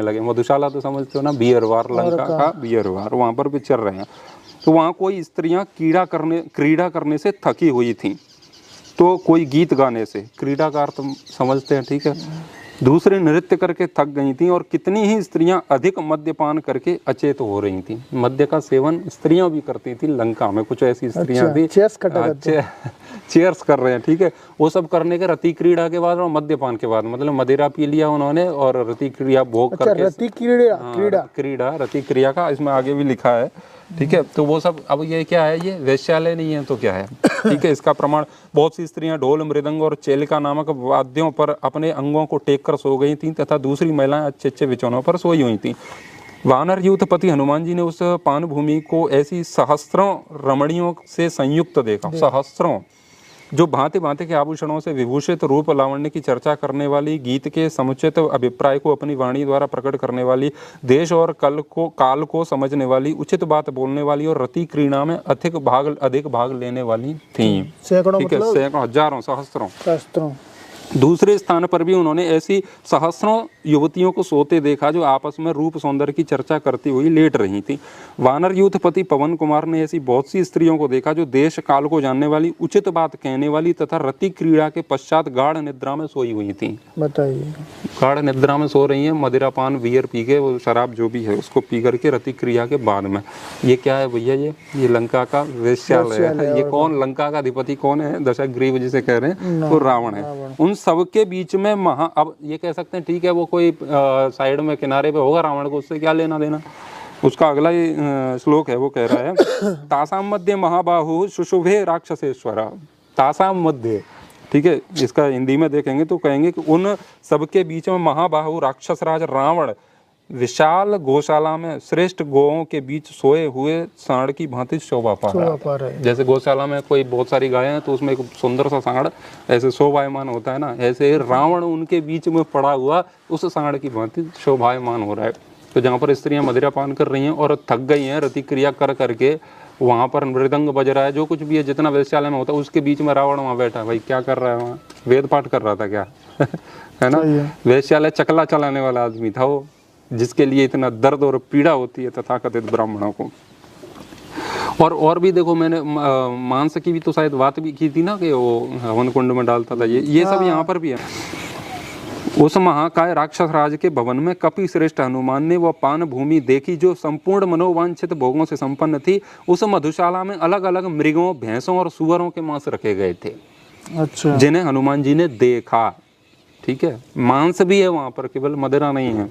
लगे। मधुशाला तो समझते हो ना, बियर बार, लंका का बियर बार, वहाँ पर पिक्चर रहे हैं। तो वहाँ कोई स्त्रियाँ क्रीड़ा करने से थकी हुई थीं, तो कोई गीत गाने से, क्रीड़ा का अर्थ समझते हैं, ठीक है। दूसरे नृत्य करके थक गई थीं, और कितनी ही स्त्रियां अधिक मद्यपान करके अचेत हो रही थीं। मद्य का सेवन स्त्रियां भी करती थीं लंका में, कुछ ऐसी स्त्रियां थी चेयर्स कर रहे हैं, ठीक है। वो सब करने के रति क्रीड़ा के बाद और मद्यपान के बाद, मतलब मदिरा पी लिया उन्होंने और रति क्रिया भोग करके, रति क्रिया का इसमें आगे भी लिखा है, ठीक है। तो वो सब, अब ये क्या है, ये वैश्यालय नहीं है तो क्या है, ठीक है। इसका प्रमाण, बहुत सी स्त्रियां ढोल, मृदंग और चेलिका नामक वाद्यों पर अपने अंगों को टेक कर सो गई थीं, तथा दूसरी महिलाएं अच्छे अच्छे बिछौनों पर सोई हुई थीं। वानर यूथपति हनुमान जी ने उस पान भूमि को ऐसी सहस्त्रों रमणियों से संयुक्त देखा, सहस्त्रों, जो भांति भांति के आभूषणों से विभूषित, रूप लावण्य की चर्चा करने वाली, गीत के समुचित अभिप्राय को अपनी वाणी द्वारा प्रकट करने वाली, देश और काल को समझने वाली, उचित बात बोलने वाली और रति क्रीड़ा में अधिक भाग लेने वाली थीं। सैकड़ों, हजारों, सहस्त्रों। दूसरे स्थान पर भी उन्होंने ऐसी सहस्रों युवतियों को सोते देखा, जो आपस में रूप सौंदर्य की चर्चा करती हुई लेट रही थी। वानर यूथपति पवन कुमार ने ऐसी बहुत सी स्त्रियों को देखा, जो देश काल को जानने वाली, उचित बात कहने वाली तथा रति क्रीड़ा के पश्चात गाढ़ निद्रा में सोई हुई थी। बताइए, गाढ़ निद्रा में सो रही है, मदिरापान बियर पी के, वो शराब जो भी है उसको पी करके रति क्रिया के बाद में। ये क्या है भैया, ये लंका का वेश्यालय है। ये कौन, लंका का अधिपति कौन है, दशग्रीव जिसे कह रहे हैं, वो रावण है। उन सबके बीच में अब ये कह सकते हैं, ठीक है, वो कोई साइड में किनारे पे होगा रावण को, उससे क्या लेना देना। उसका अगला श्लोक है, वो कह रहा है, तासाम मध्य महाबाहु शुशुभे राक्षसेश्वर, तासाम मध्य, ठीक है। इसका हिंदी में देखेंगे तो कहेंगे कि उन सबके बीच में महाबाहु राक्षस राज रावण विशाल गौशाला में श्रेष्ठ गौओं के बीच सोए हुए सांड की भांति शोभा पा रहा है। जैसे गौशाला में कोई बहुत सारी गायें हैं तो उसमें एक सुंदर सा सांड ऐसे शोभायमान होता है ना, ऐसे रावण उनके बीच में पड़ा हुआ उस सांड की भांति शोभायमान हो रहा है। तो जहाँ पर स्त्रियां मदिरा पान कर रही हैं और थक गई हैं रति क्रिया कर करके, वहाँ पर मृदंग बज रहा है, जो कुछ भी है, जितना वेश्यालय में होता है, उसके बीच में रावण वहाँ बैठा है। भाई क्या कर रहा है वहाँ, वेद पाठ कर रहा था क्या है ना। वेश्यालय चकला चलाने वाला आदमी था वो, जिसके लिए इतना दर्द और पीड़ा होती है तथाकथित ब्राह्मणों को। और भी देखो, मैंने मांस की भी तो शायद बात भी की थी ना, कि वो हवन कुंड में डालता था, ये सब यहाँ पर भी है। उस महाकाय राक्षस राज के भवन में कपि श्रेष्ठ हनुमान ने वह पान भूमि देखी, जो संपूर्ण मनोवांछित भोगों से संपन्न थी। उस मधुशाला में अलग अलग मृगों, भैंसों और सुअरों के मांस रखे गए थे, अच्छा, जिन्हें हनुमान जी ने देखा, ठीक है। मांस भी है वहां पर, केवल मदिरा नहीं है।